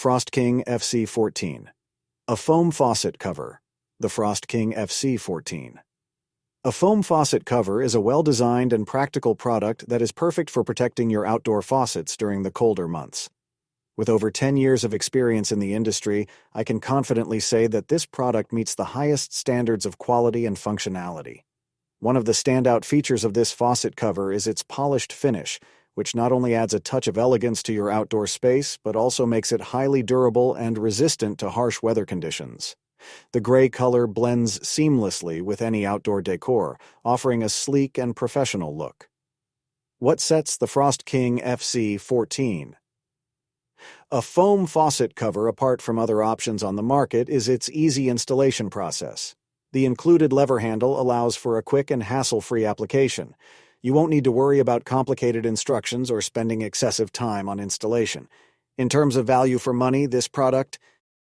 Frost King FC14. A foam faucet cover. The Frost King FC14. A foam faucet cover is a well-designed and practical product that is perfect for protecting your outdoor faucets during the colder months. With over 10 years of experience in the industry, I can confidently say that this product meets the highest standards of quality and functionality. One of the standout features of this faucet cover is its polished finish, which not only adds a touch of elegance to your outdoor space, but also makes it highly durable and resistant to harsh weather conditions. The gray color blends seamlessly with any outdoor decor, offering a sleek and professional look. What sets the Frost King FC14? A foam faucet cover apart from other options on the market is its easy installation process. The included lever handle allows for a quick and hassle-free application. You won't need to worry about complicated instructions or spending excessive time on installation. In terms of value for money, this product